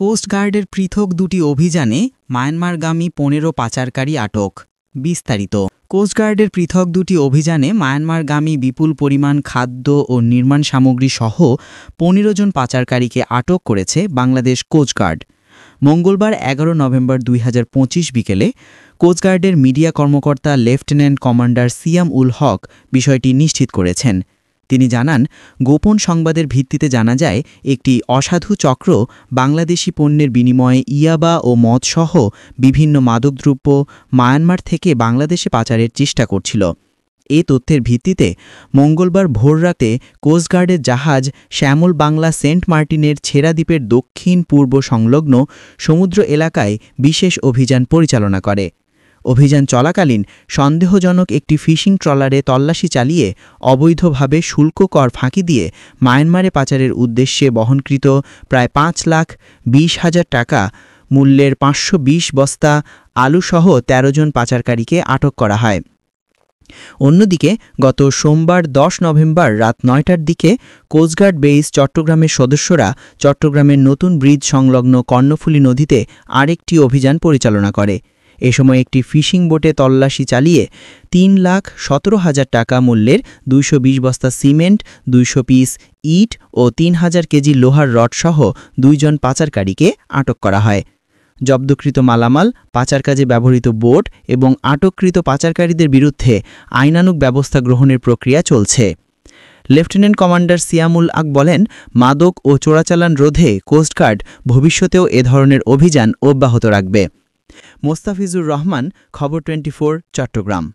কোস্টগার্ডের পৃথক দুটি অভিযানে মায়ানমারগামী ১৫ পাচারকারী আটক। বিস্তারিত। কোস্টগার্ডের পৃথক দুটি অভিযানে মায়ানমারগামী বিপুল পরিমাণ খাদ্য ও নির্মাণ সামগ্রী সহ ১৫ জন পাচারকারীকে আটক করেছে বাংলাদেশ কোস্টগার্ড। মঙ্গলবার ১১ নভেম্বর ২০২৫ বিকেলে কোস্টগার্ডের মিডিয়া কর্মকর্তা লেফটেন্যান্ট কমান্ডার সিয়াম উল হক বিষয়টি নিশ্চিত করেছেন। তিনি জানান, গোপন সংবাদের ভিত্তিতে জানা যায় একটি অসাধু চক্র বাংলাদেশি পণ্যের বিনিময়ে ইয়াবা ও মদসহ বিভিন্ন মাদকদ্রব্য মায়ানমার থেকে বাংলাদেশে পাচারের চেষ্টা করছিল। এ তথ্যের ভিত্তিতে মঙ্গলবার ভোররাতে কোস্টগার্ডের জাহাজ শ্যামল বাংলা সেন্ট মার্টিনের ছেড়া দ্বীপের দক্ষিণ পূর্ব সংলগ্ন সমুদ্র এলাকায় বিশেষ অভিযান পরিচালনা করে। অভিযান চলাকালীন সন্দেহজনক একটি ফিশিং ট্রলারে তল্লাশি চালিয়ে অবৈধভাবে শুল্ক কর ফাঁকি দিয়ে মায়ানমারে পাচারের উদ্দেশ্যে বহনকৃত প্রায় ৫,২০,০০০ টাকা মূল্যের ৫২০ বস্তা আলুসহ ১৩ জন পাচারকারীকে আটক করা হয়। অন্যদিকে গত সোমবার ১০ নভেম্বর রাত ৯টার দিকে কোস্টগার্ড বেস চট্টগ্রামের সদস্যরা চট্টগ্রামের নতুন ব্রিজ সংলগ্ন কর্ণফুলী নদীতে আরেকটি অভিযান পরিচালনা করে। এ সময় একটি ফিশিং বোটে তল্লাশি চালিয়ে ৩,১৭,০০০ টাকা মূল্যের ২২০ বস্তা সিমেন্ট, ২০০ পিস ইট ও ৩,০০০ কেজি লোহার রডসহ ২ জন পাচারকারীকে আটক করা হয়। জব্দকৃত মালামাল, পাচার কাজে ব্যবহৃত বোট এবং আটককৃত পাচারকারীদের বিরুদ্ধে আইনানুগ ব্যবস্থা গ্রহণের প্রক্রিয়া চলছে। লেফটেন্যান্ট কমান্ডার সিয়ামুল হক বলেন, মাদক ও চোরাচালান রোধে কোস্টগার্ড ভবিষ্যতেও এ ধরনের অভিযান অব্যাহত রাখবে। মোস্তাফিজুর রহমান, খবর 24, চট্টগ্রাম।